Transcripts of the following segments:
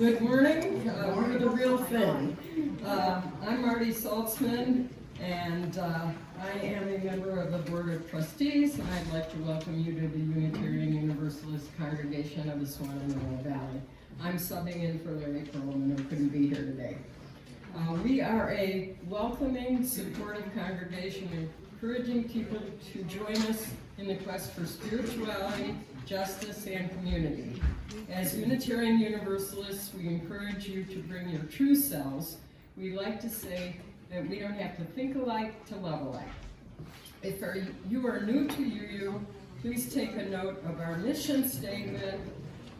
Good morning. We're the real thing. I'm Marty Saltzman, and I am a member of the Board of Trustees, and I'd like to welcome you to the Unitarian Universalist Congregation of the Swananoa Valley. I'm subbing in for Larry Perlman, who couldn't be here today. We are a welcoming, supportive congregation, encouraging people to join us in the quest for spirituality, justice, and community. As Unitarian Universalists, we encourage you to bring your true selves. We like to say that we don't have to think alike to love alike. If you are new to UU, please take a note of our mission statement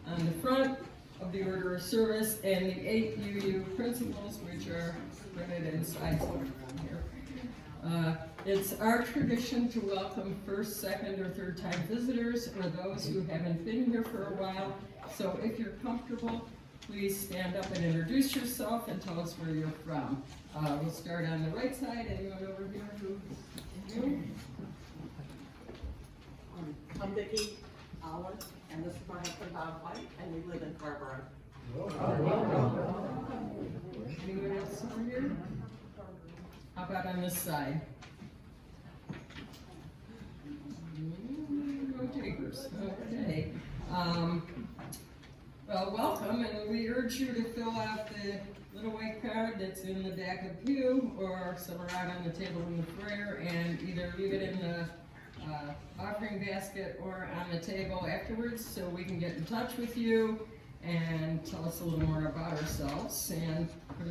on the front of the order of service and the 8 UU principles, which are printed inside somewhere around here. It's our tradition to welcome first, second, or third time visitors or those who haven't been here for a while. So if you're comfortable, please stand up and introduce yourself and tell us where you're from. We'll start on the right side. Anyone over here who? I'm Vicki Allen, and this is my husband Bob White, and we live in Scarborough. Anyone else over here? How about on this side? No takers. Okay. Well, welcome, and we urge you to fill out the little white card that's in the back of the pew or somewhere out on the table in the foyer, and either leave it in the offering basket or on the table afterwards so we can get in touch with you and tell us a little more about ourselves and put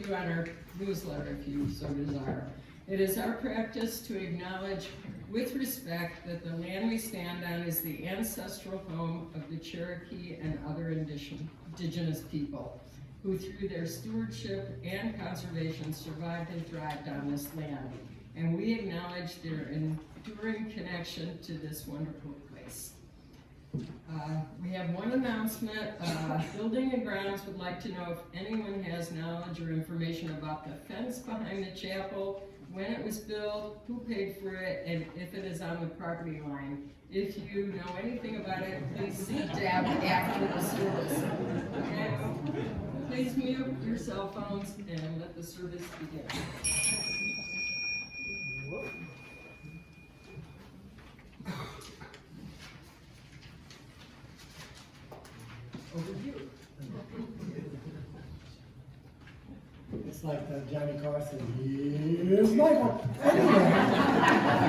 you on our newsletter if you so desire. It is our practice to acknowledge with respect that the land we stand on is the ancestral home of the Cherokee and other indigenous people who through their stewardship and conservation survived and thrived on this land. And we acknowledge their enduring connection to this wonderful place. We have one announcement. Building and Grounds would like to know if anyone has knowledge or information about the fence behind the chapel, when it was built, who paid for it, and if it is on the property line. If you know anything about it, please see Deb after the service. Okay? Please mute your cell phones and let the service begin. Over to you. It's like Johnny Carson, here's Michael. Anyway,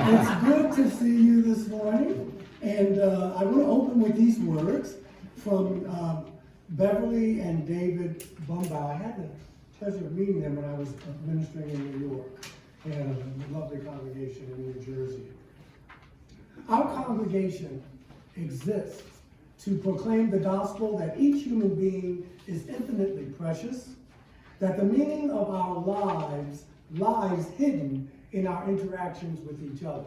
it's good to see you this morning. And I want to open with these words from Beverly and David Bumbau. I had the pleasure of meeting them when I was ministering in New York. They had a lovely congregation in New Jersey. Our congregation exists to proclaim the gospel that each human being is infinitely precious, that the meaning of our lives lies hidden in our interactions with each other.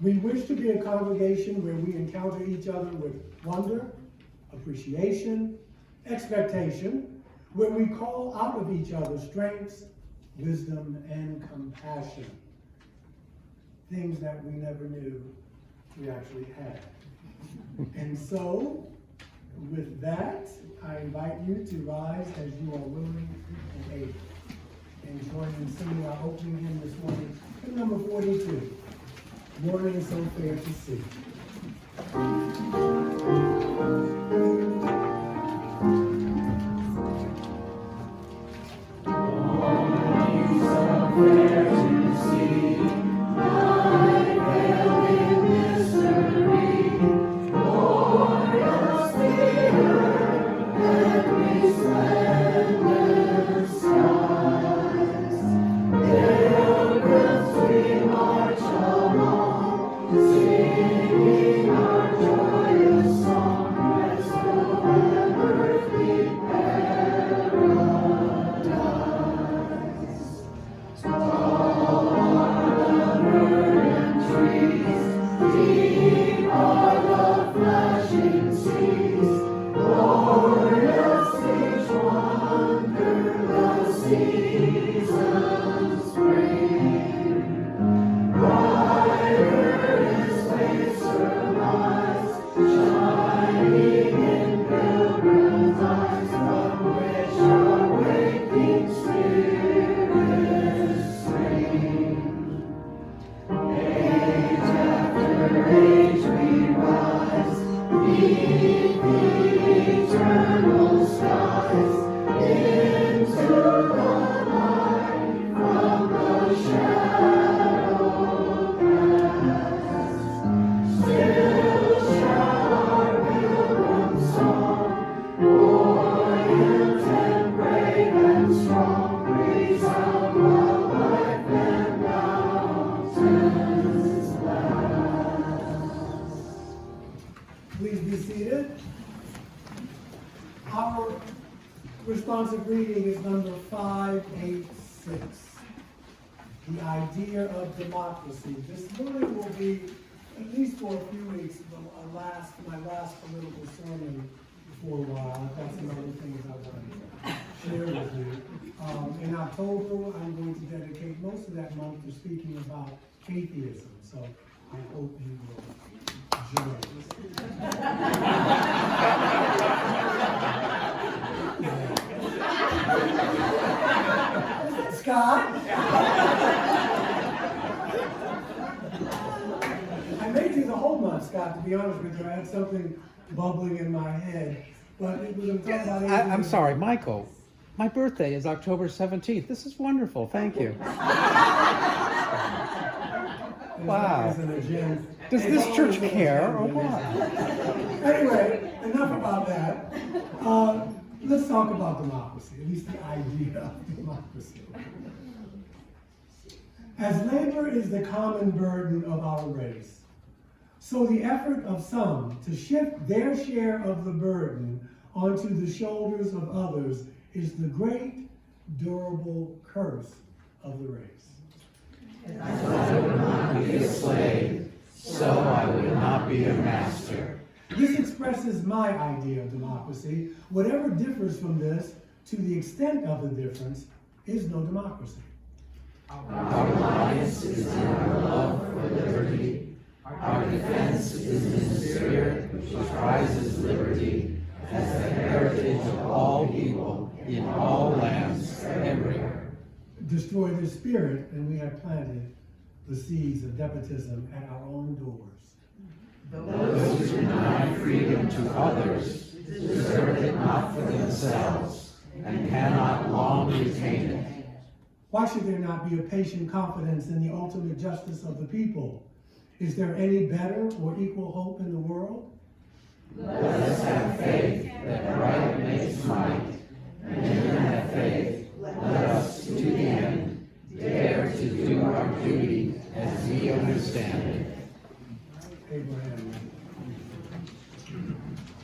We wish to be a congregation where we encounter each other with wonder, appreciation, expectation, where we call out of each other's strengths, wisdom, and compassion. Things that we never knew we actually had. And so, with that, I invite you to rise as you are willing and able. And join in singing our opening hymn this morning, hymn number 42, Morning So Fair to See. Singing Please be seated. Our responsive reading is number 586. The idea of democracy. This morning will be, at least for a few weeks, my last political sermon for a while. I've got some other things I want to share with you. In October, I'm going to dedicate most of that month to speaking about atheism. So I hope you will join us. Scott? I made you the whole month, Scott, to be honest with you. I had something bubbling in my head. But it was about I'm sorry, Michael. My birthday is October 17th. This is wonderful. Thank you. Wow. Does this church care or what? Anyway, enough about that. Let's talk about democracy, at least the idea of democracy. As labor is the common burden of our race, so the effort of some to shift their share of the burden onto the shoulders of others is the great, durable curse of the race. As I would not be a slave, so I would not be a master. This expresses my idea of democracy. Whatever differs from this, to the extent of the difference, is no democracy. Our alliance is in our love for liberty. Our defense is in the spirit which prizes liberty as the heritage of all people in all lands everywhere. Destroy this spirit, and we have planted the seeds of despotism at our own doors. Those who deny freedom to others deserve it not for themselves and cannot long retain it. Why should there not be a patient confidence in the ultimate justice of the people? Is there any better or equal hope in the world? Let us have faith that right makes might, and in that faith, let us, to the end, dare to do our duty as we understand it. Abraham.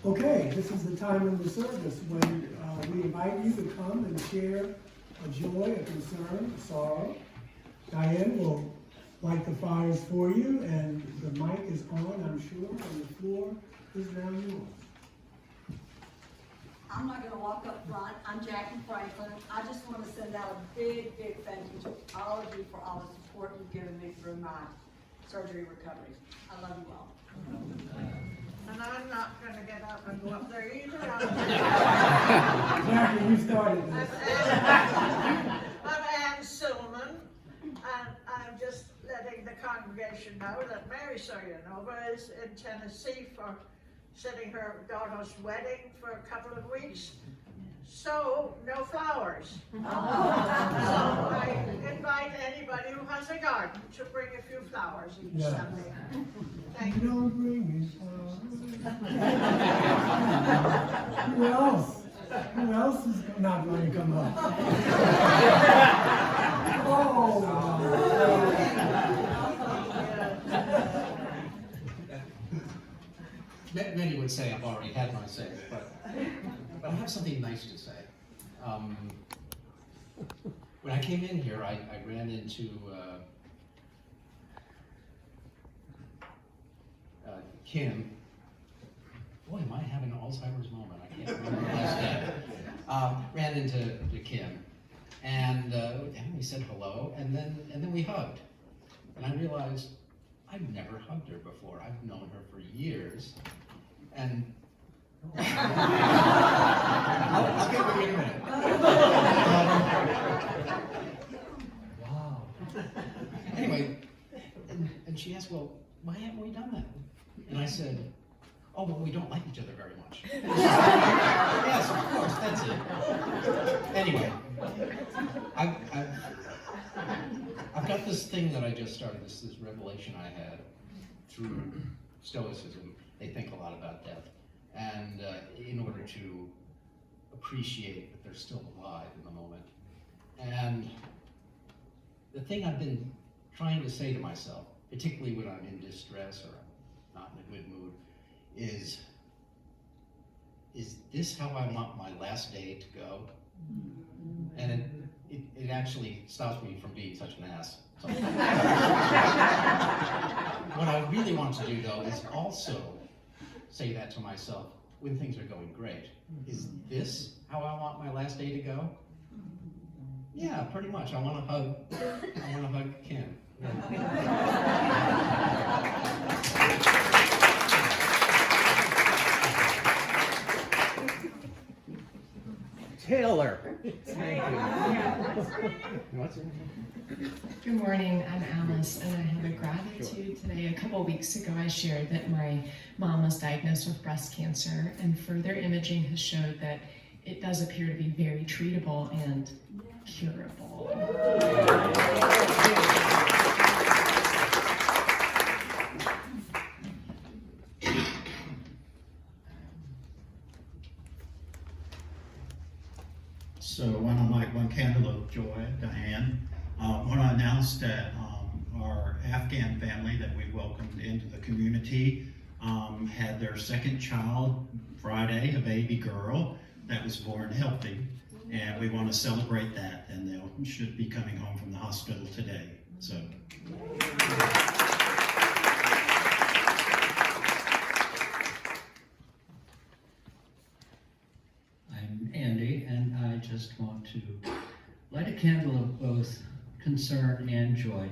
Okay, this is the time in the service when we invite you to come and share a joy, a concern, a sorrow. Diane will light the fires for you, and the mic is on, I'm sure, and the floor is now yours. I'm not going to walk up front. I'm Jackie Franklin. I just want to send out a big, big thank you to all of you for all the support you've given me through my surgery recovery. I love you all. And I'm not going to get up and go up there either. Jackie, you started this. I'm Ann Silliman, and I'm just letting the congregation know that Mary Soyanova is in Tennessee for setting her daughter's wedding for a couple of weeks. So, no flowers. So I invite anybody who has a garden to bring a few flowers each Sunday. Thank you. Don't bring me flowers. Who else? Who else is not going to come up? Many would say I've already had my say, but I have something nice to say. When I came in here, I ran into Kim. Boy, am I having an Alzheimer's moment. I can't remember the last day. Ran into Kim, and we said hello, and then we hugged. And I realized I've never hugged her before. I've known her for years. And I'll get with you in a minute. Wow. Anyway, and she asked, well, why haven't we done that? And I said, Oh, well, we don't like each other very much. Yes, of course, that's it. Anyway, I've got this thing that I just started, this revelation I had through Stoicism. They think a lot about death. And in order to appreciate that they're still alive in the moment. And the thing I've been trying to say to myself, particularly when I'm in distress or I'm not in a good mood, is this how I want my last day to go? And it actually stops me from being such an ass. What I really want to do, though, is also say that to myself when things are going great. Is this how I want my last day to go? Yeah, pretty much. I want to hug Kim. Taylor. Good morning, I'm Alice, and I have a gratitude today. A couple weeks ago, I shared that my mom was diagnosed with breast cancer, and further imaging has showed that it does appear to be very treatable and curable. So want to light one candle of joy, Diane. Want to announce that our Afghan family that we welcomed into the community had their second child Friday, a baby girl that was born healthy, and we want to celebrate that, and they should be coming home from the hospital today. So. I'm Andy, and I just want to light a candle of both concern and joy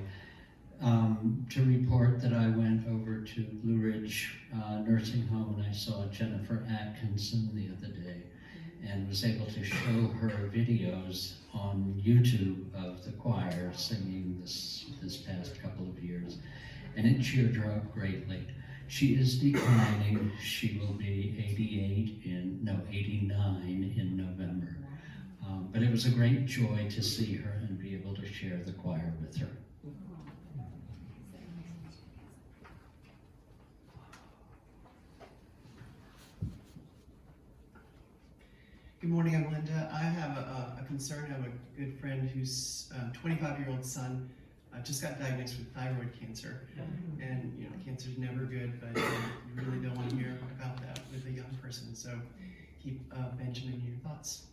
to report that I went over to Blue Ridge Nursing Home and I saw Jennifer Atkinson the other day and was able to show her videos on YouTube of the choir singing this past couple of years, and it cheered her up greatly. She is declining. She will be 89 in November. But it was a great joy to see her and be able to share the choir with her. Good morning, I'm Linda. I have a concern. I have a good friend whose 25-year-old son just got diagnosed with thyroid cancer. And you know, cancer's never good, but you really don't want to hear about that with a young person. So keep Benjamin in your thoughts.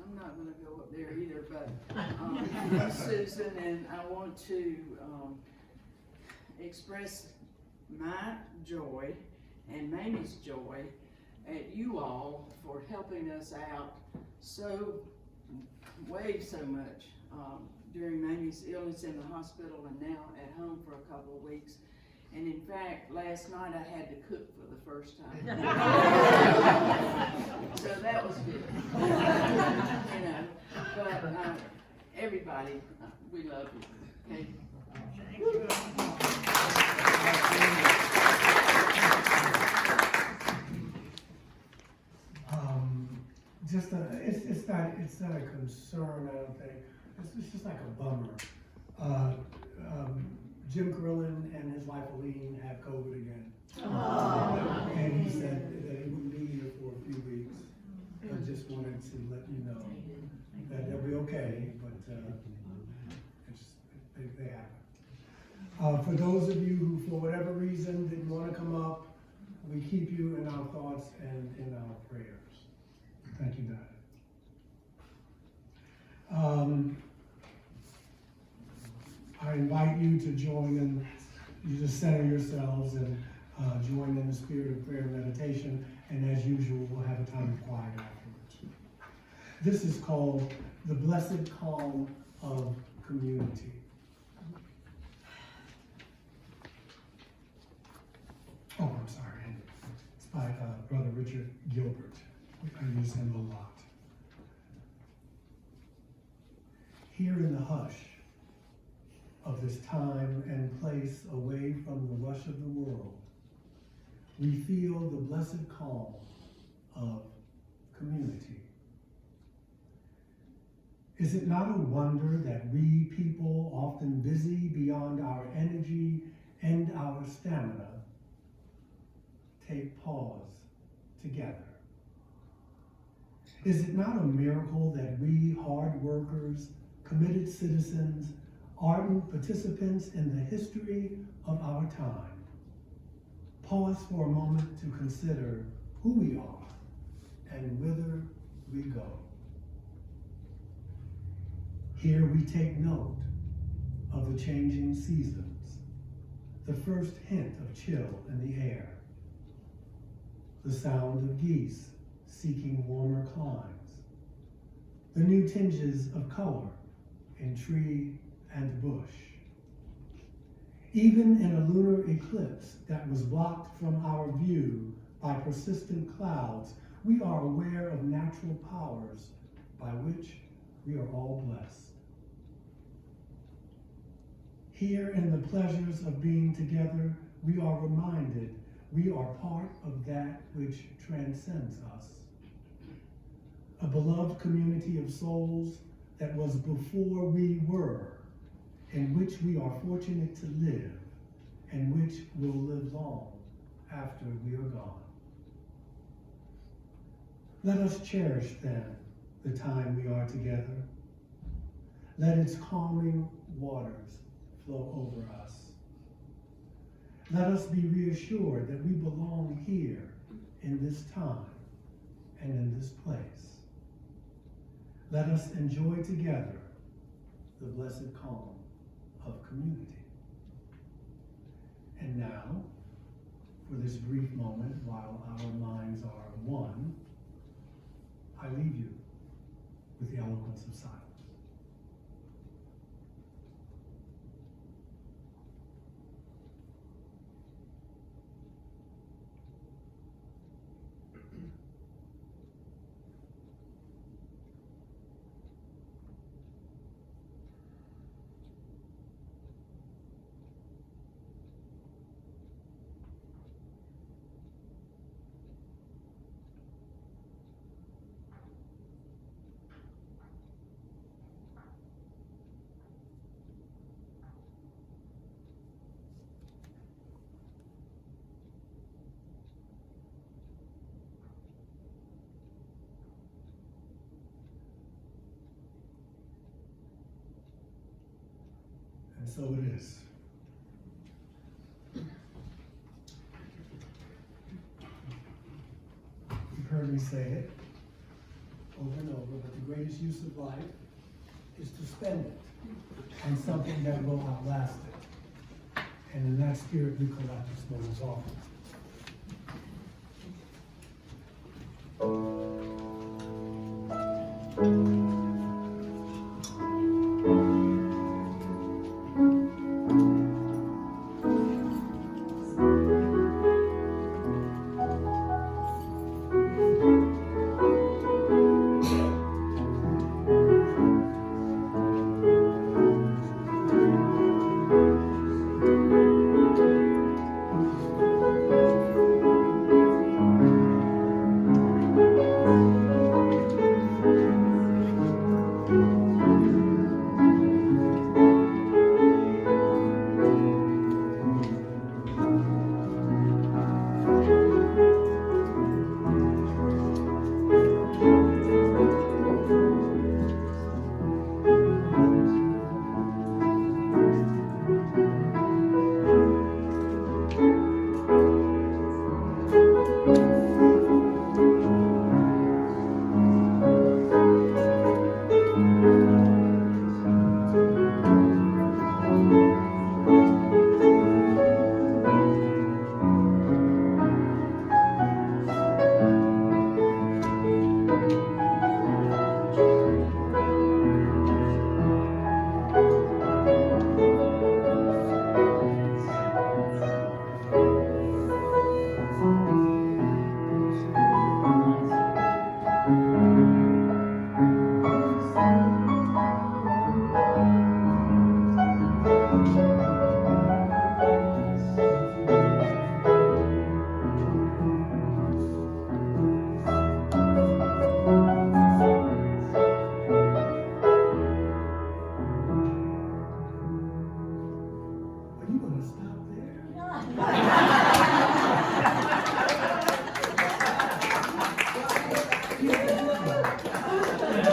I'm not going to go up there either, but I'm Susan, and I want to express my joy and Mamie's joy at you all for helping us out so much during Mamie's illness in the hospital and now at home for a couple of weeks. And in fact, last night I had to cook for the first time. So that was good. You know, but everybody, we love you. Okay? It's not a concern, I don't think. It's just like a bummer. Jim Krillin and his wife Aline have COVID again. And he said that he wouldn't be here for a few weeks. I just wanted to let you know that they'll be okay, but they happen. For those of you who, for whatever reason, didn't want to come up, we keep you in our thoughts and in our prayers. Thank you, God. I invite you to join in, you just center yourselves and join in the spirit of prayer and meditation, and as usual, we'll have a time of quiet afterwards. This is called the blessed calm of community. Oh, I'm sorry. It's by Brother Richard Gilbert. I use him a lot. Here in the hush of this time and place away from the rush of the world, we feel the blessed calm of community. Is it not a wonder that we people, often busy beyond our energy and our stamina, take pause together? Is it not a miracle that we hard workers, committed citizens, ardent participants in the history of our time, pause for a moment to consider who we are and whither we go? Here we take note of the changing seasons, the first hint of chill in the air, the sound of geese seeking warmer climes, the new tinges of color in tree and bush. Even in a lunar eclipse that was blocked from our view by persistent clouds, we are aware of natural powers by which we are all blessed. Here in the pleasures of being together, we are reminded we are part of that which transcends us. A beloved community of souls that was before we were, in which we are fortunate to live, and which will live long after we are gone. Let us cherish then the time we are together. Let its calming waters flow over us. Let us be reassured that we belong here in this time and in this place. Let us enjoy together the blessed calm of community. And now, for this brief moment while our minds are one, I leave you with the eloquence of silence. And so it is. You've heard me say it over and over, but the greatest use of life is to spend it on something that will outlast it. And in that spirit, we collect this moment's offering.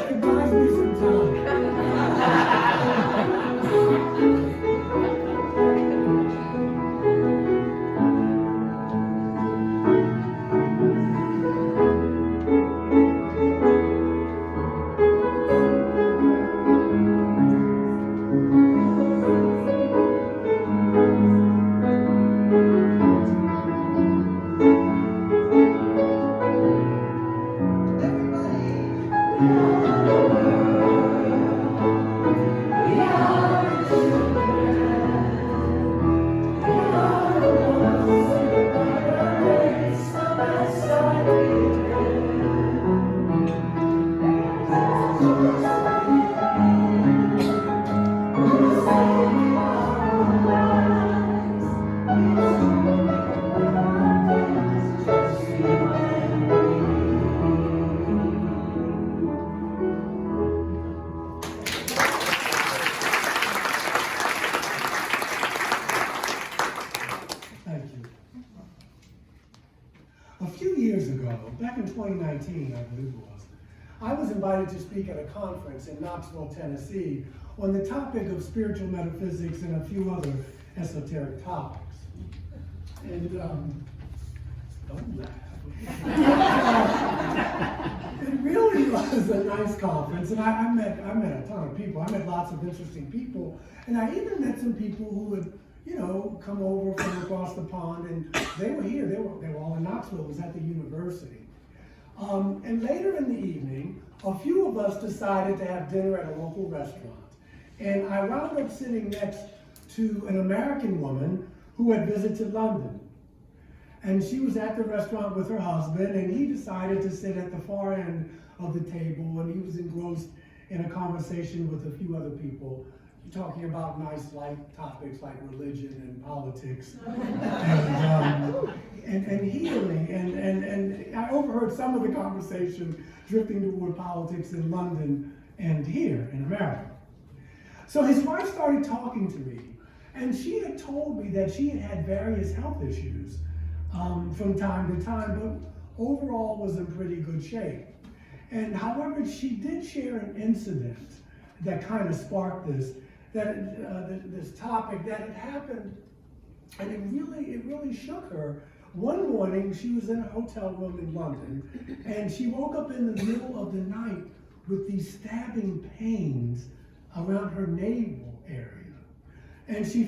It buys me some time. Thank you. A few years ago, back in 2019, I believe it was, I was invited to speak at a conference in Knoxville, Tennessee, on the topic of spiritual metaphysics and a few other esoteric topics. And, don't laugh. It really was a nice conference, and I met a ton of people. I met lots of interesting people, and I even met some people who had, come over from across the pond, and they were here. They were all in Knoxville. It was at the university. And later in the evening, a few of us decided to have dinner at a local restaurant, and I wound up sitting next to an American woman who had visited London. And she was at the restaurant with her husband, and he decided to sit at the far end of the table, and he was engrossed in a conversation with a few other people, talking about nice light topics like religion and politics and healing. And I overheard some of the conversation drifting toward politics in London and here in America. So his wife started talking to me, and she had told me that she had had various health issues from time to time, but overall was in pretty good shape. And however, she did share an incident that kind of sparked this topic that had happened, and it really shook her. One morning, she was in a hotel room in London, and she woke up in the middle of the night with these stabbing pains around her navel area. And she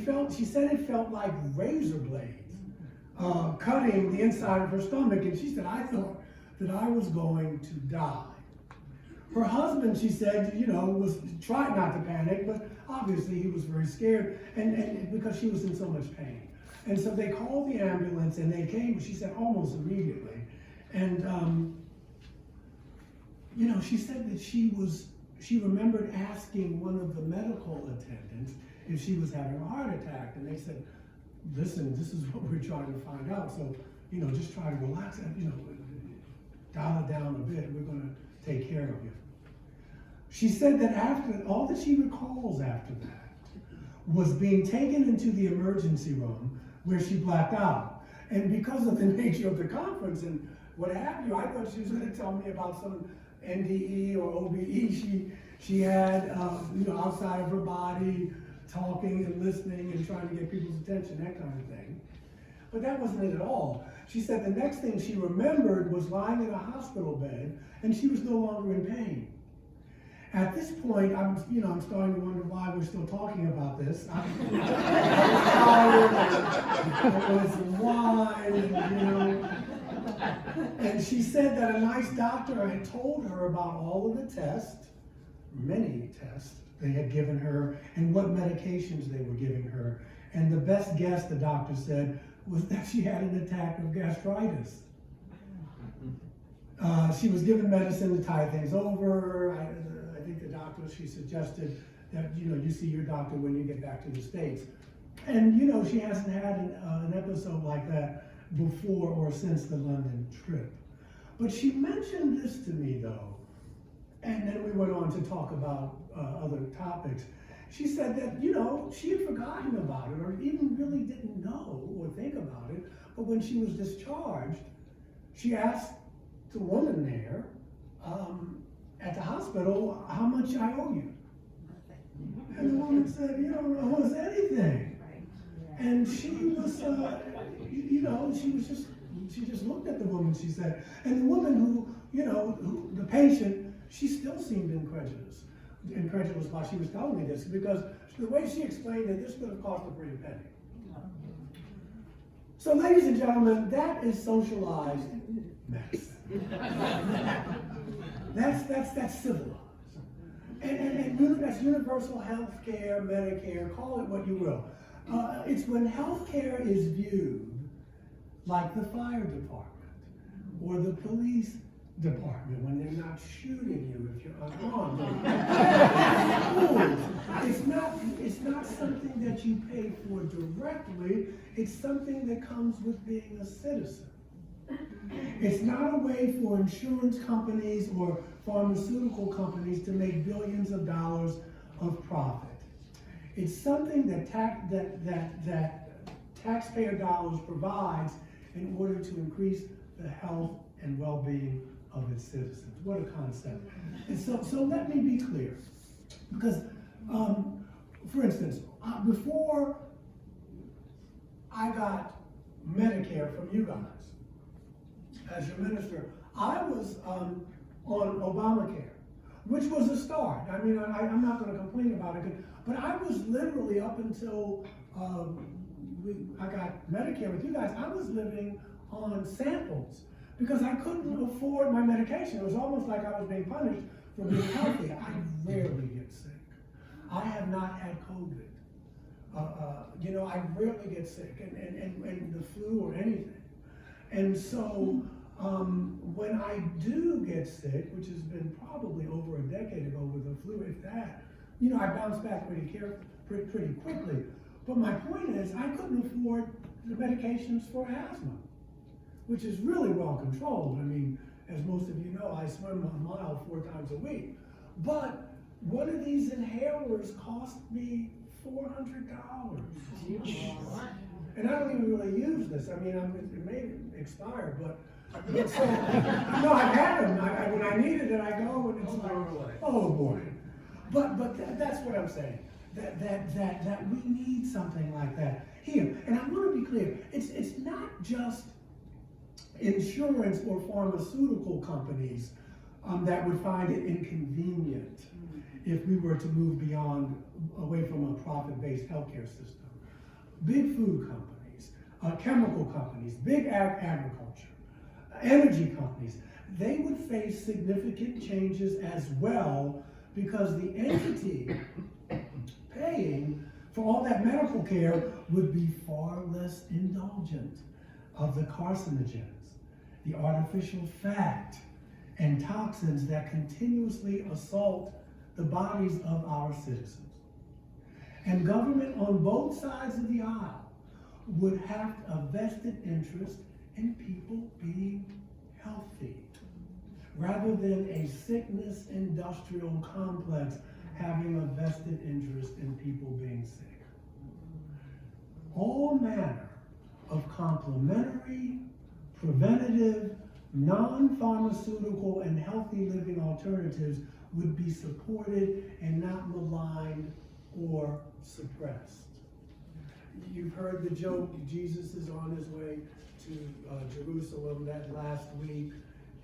said it felt like razor blades cutting the inside of her stomach, and she said, I thought that I was going to die. Her husband, she said, was tried not to panic, but obviously he was very scared, and because she was in so much pain. And so they called the ambulance, and they came, she said, almost immediately. And, she said that she remembered asking one of the medical attendants if she was having a heart attack, and they said, listen, this is what we're trying to find out, so, just try to relax and, dial it down a bit, we're gonna take care of you. She said that after, all that she recalls after that was being taken into the emergency room where she blacked out. And because of the nature of the conference and what have you, I thought she was gonna tell me about some NDE or OBE she had, outside of her body, talking and listening and trying to get people's attention, that kind of thing. But that wasn't it at all. She said the next thing she remembered was lying in a hospital bed, and she was no longer in pain. At this point, I'm starting to wonder why we're still talking about this. I was some wine, And she said that a nice doctor had told her about all of the tests, many tests, they had given her and what medications they were giving her. And the best guess, the doctor said, was that she had an attack of gastritis. She was given medicine to tide things over. I think the doctor, she suggested that, you see your doctor when you get back to the States. And, she hasn't had an episode like that before or since the London trip. But she mentioned this to me, though, and then we went on to talk about other topics. She said that, she had forgotten about it or even really didn't know or think But when she was discharged, she asked the woman there at the hospital, how much I owe you. And the woman said, you don't owe us anything. And she was, she just looked at the woman, she said. And the woman the patient, she still seemed incredulous while she was telling me this, because the way she explained it, this would have cost a pretty penny. So ladies and gentlemen, that is socialized medicine. That's civilized. And that's universal health care, Medicare, call it what you will. It's when health care is viewed like the fire department or the police department, when they're not shooting you if you're unarmed. It's not something that you pay for directly, it's something that comes with being a citizen. It's not a way for insurance companies or pharmaceutical companies to make billions of dollars of profit. It's something that taxpayer dollars provides in order to increase the health and well-being of its citizens. What a concept. And so let me be clear, because for instance, before I got Medicare from you guys, as your minister, I was on Obamacare, which was a start. I mean, I'm not going to complain about it, but I was literally, up until I got Medicare with you guys, I was living on samples because I couldn't afford my medication. It was almost like I was being punished for being healthy. I rarely get sick. I have not had COVID. I rarely get sick, and the flu or anything. And so when I do get sick, which has been probably over a decade ago with the flu, if that, I bounce back pretty quickly. But my point is, I couldn't afford the medications for asthma, which is really well controlled. I mean, as most of you know, I swim a mile 4 times a week. But one of these inhalers cost me $400. And I don't even really use this. I mean, it may expire, but so, no, I've had them. When I needed it, I go and it's like, oh boy. But that's what I'm saying. That we need something like that here. And I want to be clear. It's not just insurance or pharmaceutical companies that would find it inconvenient if we were to move away from a profit-based healthcare system. Big food companies, chemical companies, big agriculture, energy companies, they would face significant changes as well, because the entity paying for all that medical care would be far less indulgent of the carcinogens, the artificial fat, and toxins that continuously assault the bodies of our citizens. And government on both sides of the aisle would have a vested interest in people being healthy, rather than a sickness industrial complex having a vested interest in people being sick. All manner of complementary, preventative, non-pharmaceutical, and healthy living alternatives would be supported and not maligned or suppressed. You've heard the joke, Jesus is on his way to Jerusalem that last week,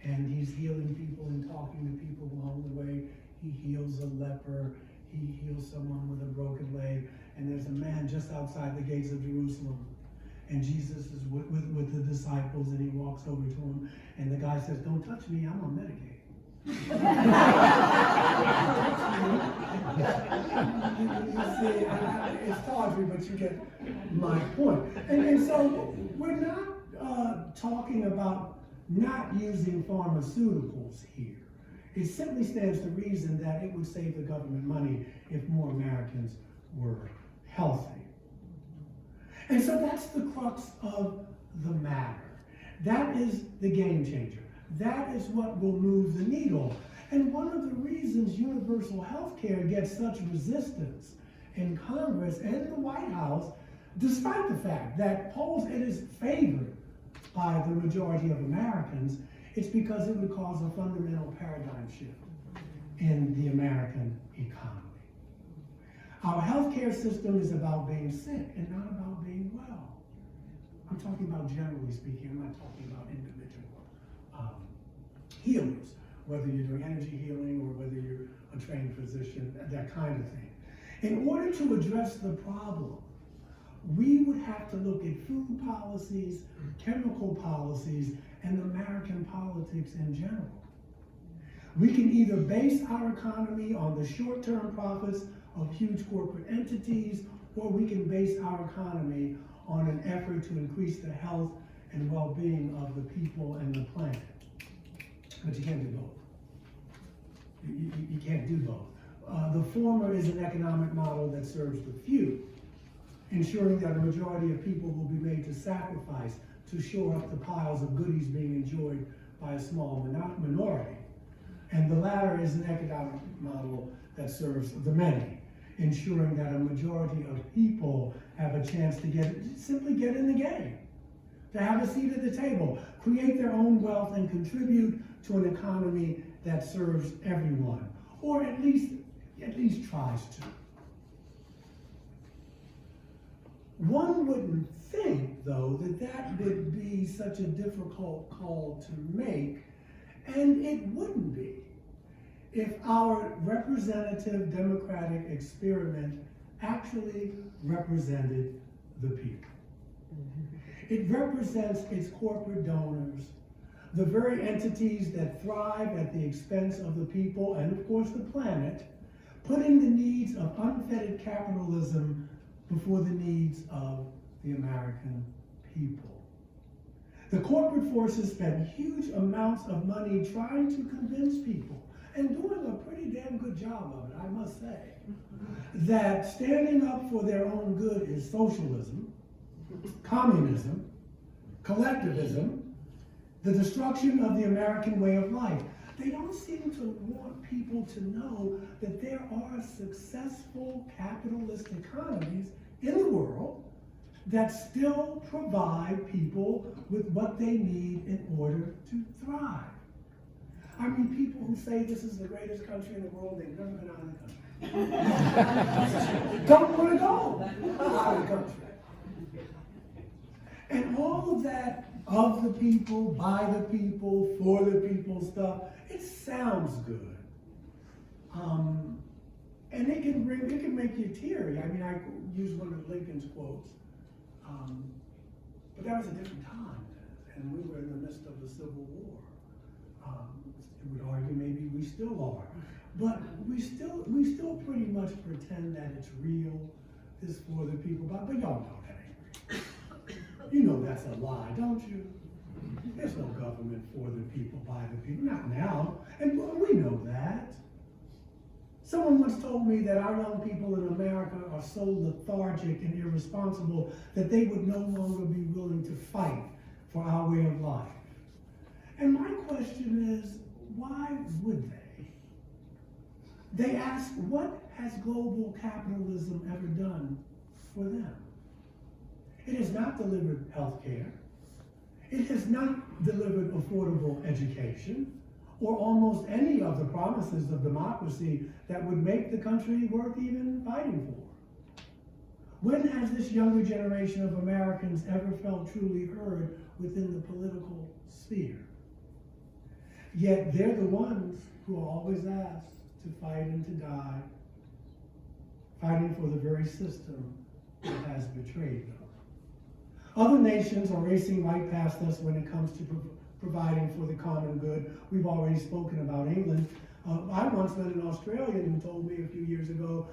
and he's healing people and talking to people along the way. He heals a leper, he heals someone with a broken leg, and there's a man just outside the gates of Jerusalem. And Jesus is with the disciples, and he walks over to him, and the guy says, "Don't touch me, I'm on Medicaid." You see, it's tawdry, but you get my point. And so we're not talking about not using pharmaceuticals here. It simply stands to reason that it would save the government money if more Americans were healthy. And so that's the crux of the matter. That is the game changer. That is what will move the needle. And one of the reasons universal health care gets such resistance in Congress and the White House, despite the fact that polls it is favored by the majority of Americans, it's because it would cause a fundamental paradigm shift in the American economy. Our healthcare system is about being sick and not about being well. I'm talking about generally speaking, I'm not talking about individual healers, whether you're doing energy healing or whether you're a trained physician, that kind of thing. In order to address the problem, we would have to look at food policies, chemical policies, and American politics in general. We can either base our economy on the short-term profits of huge corporate entities, or we can base our economy on an effort to increase the health and well-being of the people and the planet. But you can't do both. You can't do both. The former is an economic model that serves the few, ensuring that a majority of people will be made to sacrifice to shore up the piles of goodies being enjoyed by a small minority. And the latter is an economic model that serves the many, ensuring that a majority of people have a chance to simply get in the game, to have a seat at the table, create their own wealth, and contribute to an economy that serves everyone, or at least tries to. One wouldn't think, though, that would be such a difficult call to make, and it wouldn't be if our representative democratic experiment actually represented the people. It represents its corporate donors, the very entities that thrive at the expense of the people and, of course, the planet, putting the needs of unfettered capitalism before the needs of the American people. The corporate forces spend huge amounts of money trying to convince people, and doing a pretty damn good job of it, I must say, that standing up for their own good is socialism, communism, collectivism, the destruction of the American way of life. They don't seem to want people to know that there are successful capitalist economies in the world that still provide people with what they need in order to thrive. I mean, people who say this is the greatest country in the world, they've never been out of the country. Don't want to go out of the country. And all of that of the people, by the people, for the people stuff, it sounds good. And it can make you teary. I mean, I use one of Lincoln's quotes. But that was a different time, and we were in the midst of the Civil War. I would argue maybe we still are, but we still pretty much pretend that it's real, it's for the people, but y'all know that ain't real. You know that's a lie, don't you? There's no government for the people, by the people, not now, and we know that. Someone once told me that our young people in America are so lethargic and irresponsible that they would no longer be willing to fight for our way of life. And my question is, why would they? They ask, what has global capitalism ever done for them? It has not delivered health care. It has not delivered affordable education, or almost any of the promises of democracy that would make the country worth even fighting for. When has this younger generation of Americans ever felt truly heard within the political sphere? Yet they're the ones who are always asked to fight and to die, fighting for the very system that has betrayed them. Other nations are racing right past us when it comes to providing for the common good. We've already spoken about England. I once met an Australian who told me a few years ago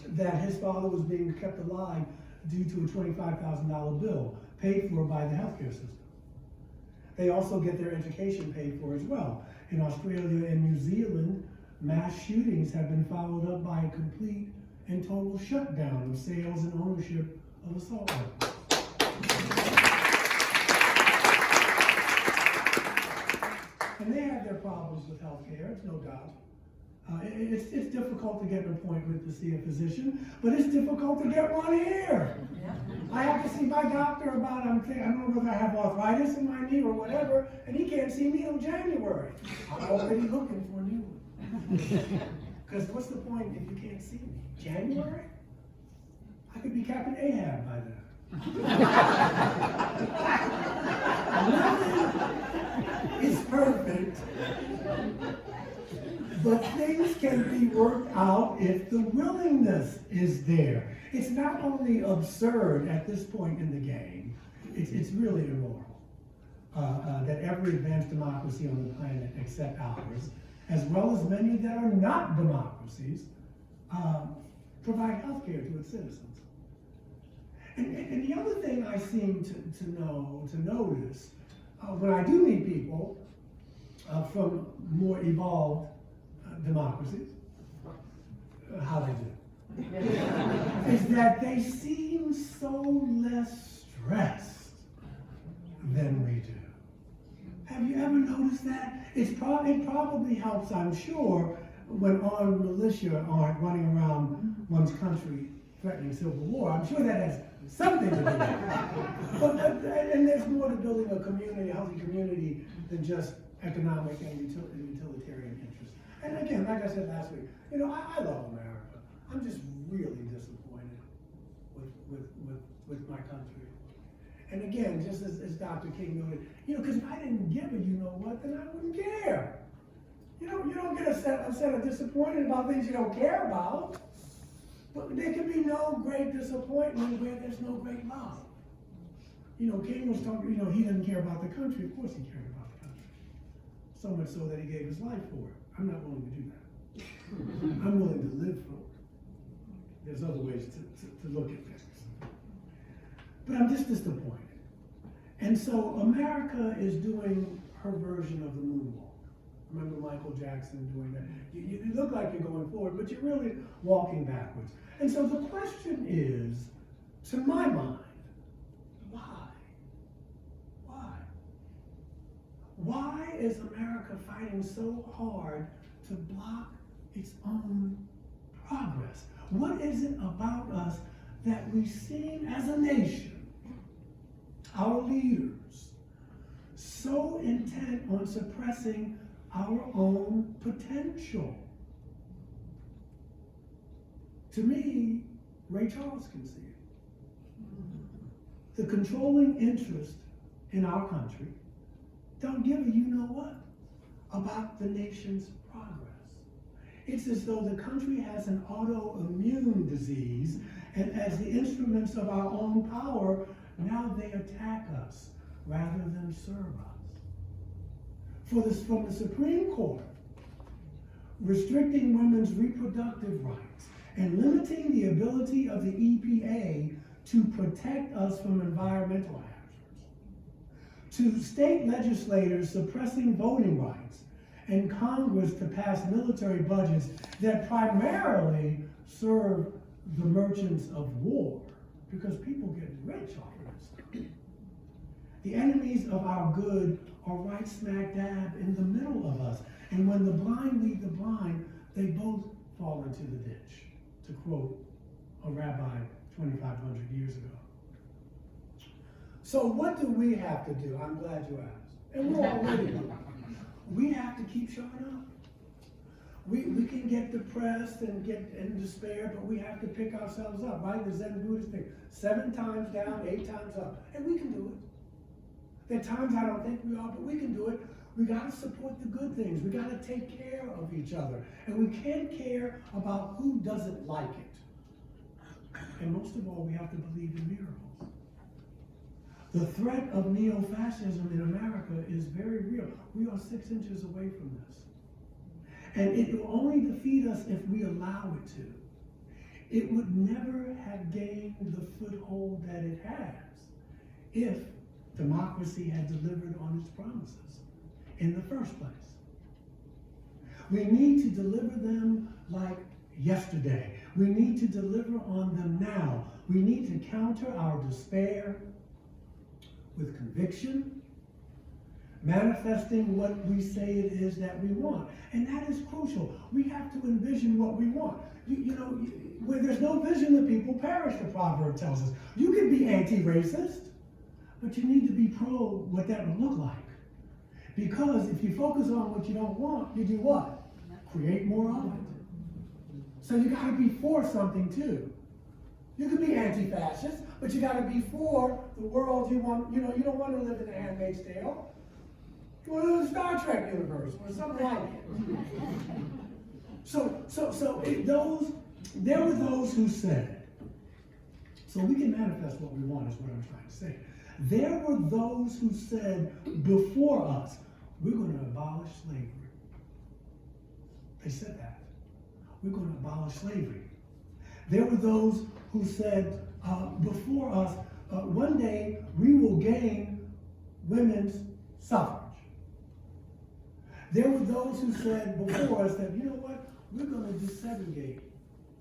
that his father was being kept alive due to a $25,000 bill paid for by the healthcare system. They also get their education paid for as well. In Australia and New Zealand, mass shootings have been followed up by a complete and total shutdown of sales and ownership of assault weapons. And they have their problems with health care, it's no doubt. It's difficult to get an appointment to see a physician, but it's difficult to get one here. I have to see my doctor about, I don't know whether I have arthritis in my knee or whatever, and he can't see me till January. I'm already looking for a new one. Because what's the point if you can't see me? January? I could be Captain Ahab by then. Nothing is perfect, but things can be worked out if the willingness is there. It's not only absurd at this point in the game, it's really immoral that every advanced democracy on the planet except ours, as well as many that are not democracies, provide health care to its citizens. And the other thing I seem to notice when I do meet people from more evolved democracies, how they do, is that they seem so less stressed than we do. Have you ever noticed that? It probably helps, I'm sure, when armed militia aren't running around one's country threatening civil war. I'm sure that has something to do with it. And there's more to building a community, a healthy community, than just economic and utilitarian interests. And again, like I said last week, I love America. I'm just really disappointed with my country. And again, just as Dr. King noted, because if I didn't give it, then I wouldn't care. You don't get upset or disappointed about things you don't care about. But there can be no great disappointment where there's no great love. King was talking, he didn't care about the country. Of course he cared about the country. So much so that he gave his life for it. I'm not willing to do that. I'm willing to live for it. There's other ways to look at things. But I'm just disappointed. And so America is doing her version of the moonwalk. Remember Michael Jackson doing that? You look like you're going forward, but you're really walking backwards. And so the question is, to my mind, why? Why? Why is America fighting so hard to block its own progress? What is it about us that we seem as a nation, our leaders, so intent on suppressing our own potential? To me, Ray Charles can see it. The controlling interest in our country don't give a you-know-what about the nation's progress. It's as though the country has an autoimmune disease, and as the instruments of our own power, now they attack us rather than serve us. From the Supreme Court, restricting women's reproductive rights and limiting the ability of the EPA to protect us from environmental hazards, to state legislators suppressing voting rights, and Congress to pass military budgets that primarily serve the merchants of war, because people get rich off of this stuff. The enemies of our good are right smack dab in the middle of us. And when the blind lead the blind, they both fall into the ditch, to quote a rabbi 2,500 years ago. So what do we have to do? I'm glad you asked. And we're already doing it. We have to keep showing up. We can get depressed and get in despair, but we have to pick ourselves up, right? The Zen Buddhist thing. 7 times down, 8 times up. And we can do it. There are times I don't think we are, but we can do it. We got to support the good things. We got to take care of each other. And we can't care about who doesn't like it. And most of all, we have to believe in miracles. The threat of neo-fascism in America is very real. We are 6 inches away from this. And it will only defeat us if we allow it to. It would never have gained the foothold that it has if democracy had delivered on its promises in the first place. We need to deliver them like yesterday. We need to deliver on them now. We need to counter our despair with conviction, manifesting what we say it is that we want. And that is crucial. We have to envision what we want. Where there's no vision, the people perish, the proverb tells us. You can be anti-racist, but you need to be pro what that would look like. Because if you focus on what you don't want, you do what? Create more of it. So you gotta be for something too. You can be anti-fascist, but you gotta be for the world you want. You don't want to live in a Handmaid's Tale. You want to live in the Star Trek universe or something like it. There were those who said, so we can manifest what we want is what I'm trying to say. There were those who said before us, we're going to abolish slavery. They said that. We're going to abolish slavery. There were those who said before us, one day we will gain women's suffrage. There were those who said before us that, you know what, we're going to desegregate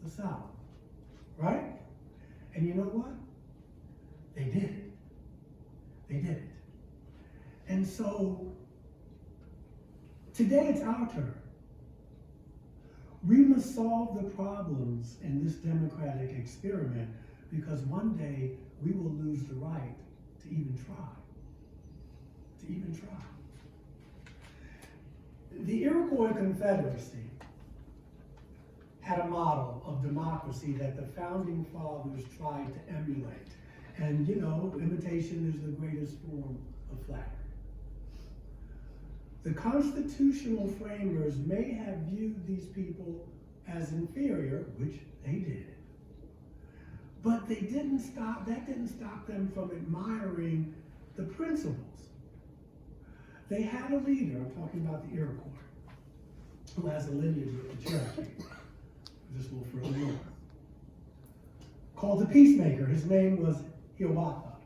the South, right? And you know what? They did it. They did it. And so, today it's our turn. We must solve the problems in this democratic experiment because one day we will lose the right to even try. To even try. The Iroquois Confederacy had a model of democracy that the founding fathers tried to emulate. And imitation is the greatest form of flattery. The constitutional framers may have viewed these people as inferior, which they did. But that didn't stop them from admiring the principles. They had a leader, I'm talking about the Iroquois, who has a lineage with the Cherokee. Just a little further north. Called the Peacemaker. His name was Hiawatha.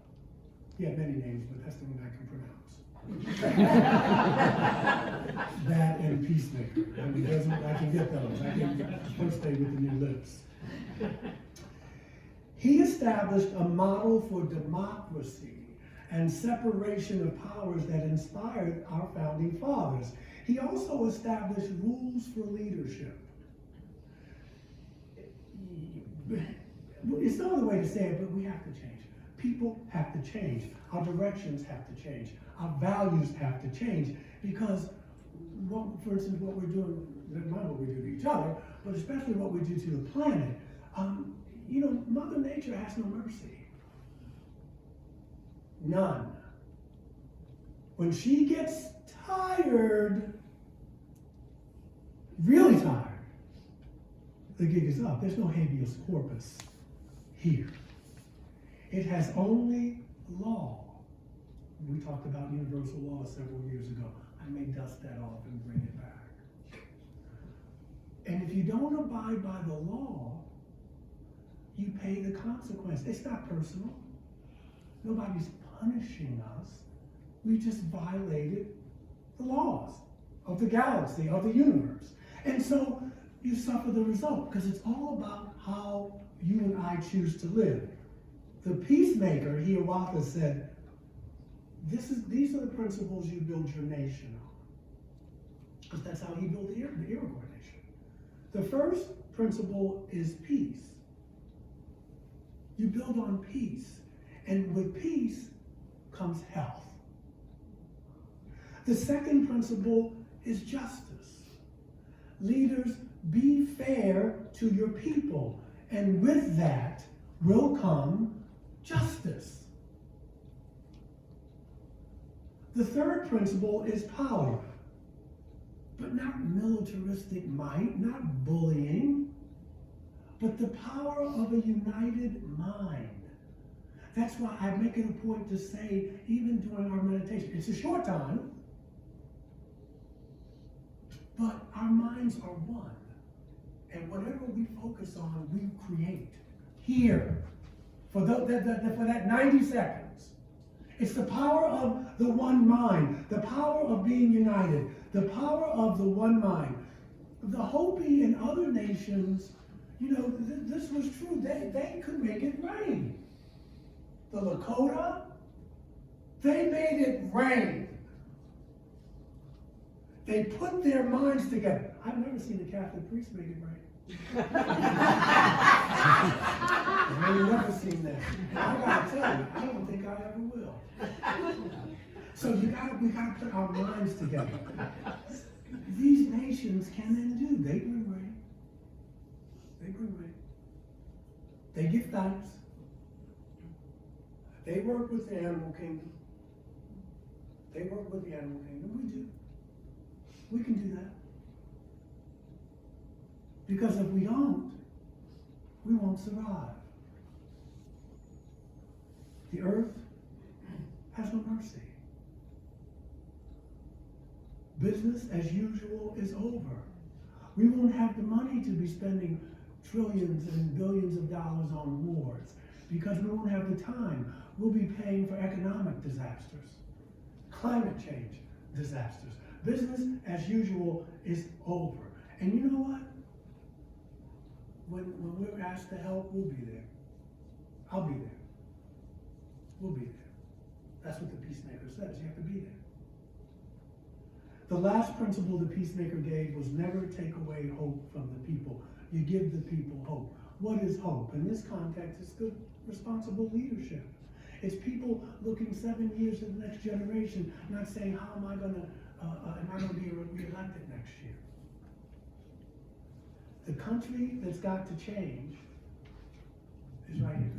He had many names, but that's the one I can pronounce. That and Peacemaker. I can get those. I can first stay with the new lips. He established a model for democracy and separation of powers that inspired our founding fathers. He also established rules for leadership. It's no other way to say it, but we have to change. People have to change. Our directions have to change. Our values have to change because, for instance, what we're doing, not what we do to each other, but especially what we do to the planet. Mother Nature has no mercy. None. When she gets tired, really tired, the gig is up. There's no habeas corpus here. It has only law. We talked about universal law several years ago. I may dust that off and bring it back. And if you don't abide by the law, you pay the consequence. It's not personal. Nobody's punishing us. We just violated the laws of the galaxy, of the universe. And so you suffer the result because it's all about how you and I choose to live. The Peacemaker, Hiawatha, said, these are the principles you build your nation on. Because that's how he built the Iroquois nation. The first principle is peace. You build on peace. And with peace comes health. The second principle is justice. Leaders, be fair to your people. And with that will come justice. The third principle is power. But not militaristic might, not bullying, but the power of a united mind. That's why I make it a point to say, even during our meditation, it's a short time, but our minds are one. And whatever we focus on, we create here for that 90 seconds. It's the power of the one mind, the power of being united, the power of the one mind. The Hopi and other nations, this was true. They could make it rain. The Lakota, they made it rain. They put their minds together. I've never seen a Catholic priest make it right. I've never seen that. I gotta tell you, I don't think I ever will. So we gotta put our minds together. These nations can and do. They bring rain. They bring rain. They give thanks. They work with the animal kingdom. They work with the animal kingdom. We do. We can do that. Because if we don't, we won't survive. The earth has no mercy. Business as usual is over. We won't have the money to be spending trillions and billions of dollars on wars because we won't have the time. We'll be paying for economic disasters, climate change disasters. Business as usual is over. And you know what? When we're asked to help, we'll be there. I'll be there. We'll be there. That's what the peacemaker says. You have to be there. The last principle the peacemaker gave was never take away hope from the people. You give the people hope. What is hope? In this context, it's good, responsible leadership. It's people looking 7 years to the next generation, not saying, how am I going to be reelected next year? The country that's got to change is right here.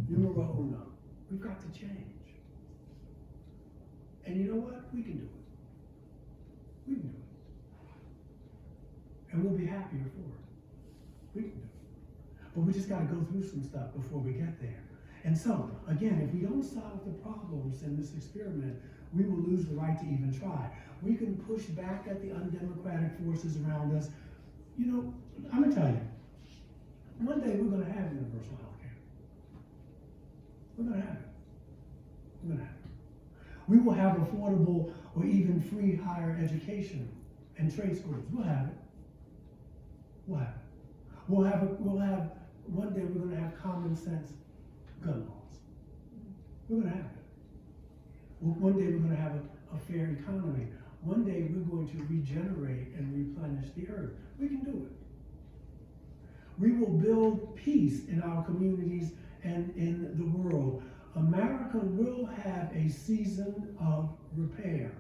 Numero uno. We've got to change. And you know what? We can do it. We can do it. And we'll be happier for it. We can do it. But we just got to go through some stuff before we get there. And so, again, if we don't solve the problems in this experiment, we will lose the right to even try. We can push back at the undemocratic forces around us. You know, I'm going to tell you, one day we're going to have universal health care. We're going to have it. We're going to have it. We will have affordable or even free higher education and trade schools. We'll have it. We'll have it. We'll have, one day we're going to have common sense gun laws. We're going to have it. One day we're going to have a fair economy. One day we're going to regenerate and replenish the earth. We can do it. We will build peace in our communities and in the world. America will have a season of repair.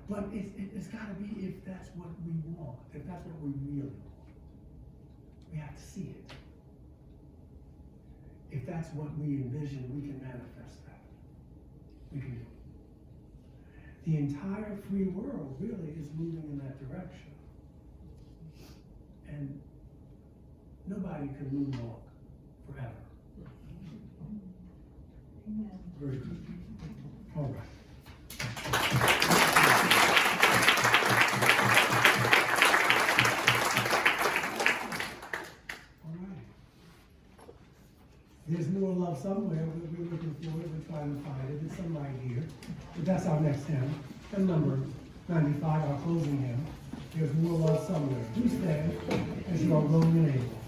But it's got to be if that's what we want, if that's what we really want. We have to see it. If that's what we envision, we can manifest that. We can do it. The entire free world really is moving in that direction. And nobody can moonwalk forever. Amen. Very good. All right. All right. There's more love somewhere. We're looking for it. We're trying to find it. There's some right here. But that's our next hymn. Hymn number 95, our closing hymn. There's more love somewhere. Please stand as you are willing and able.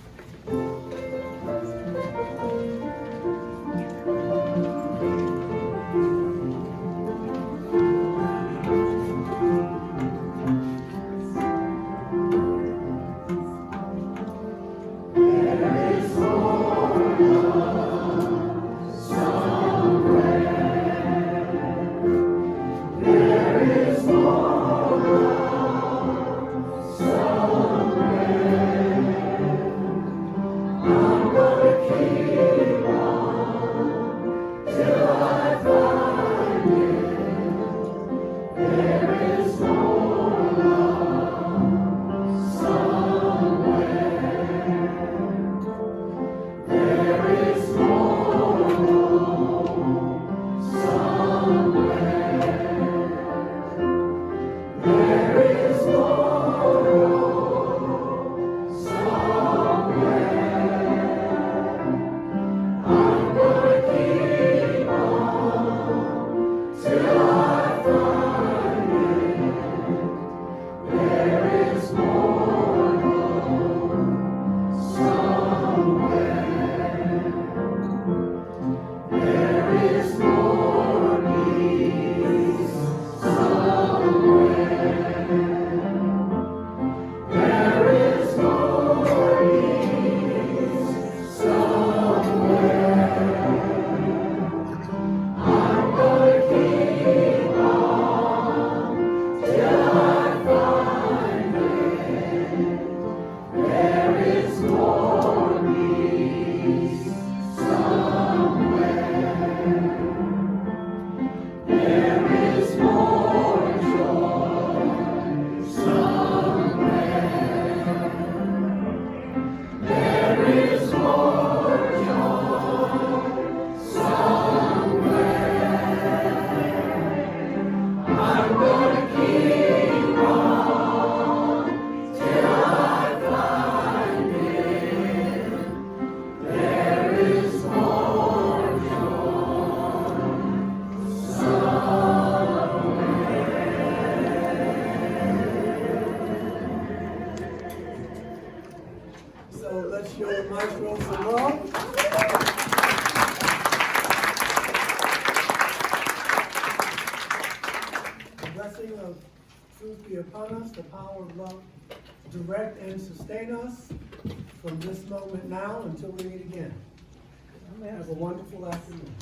So let's show the maestro some love. The blessing of truth be upon us, the power of love direct and sustain us from this moment now until we meet again. Have a wonderful afternoon.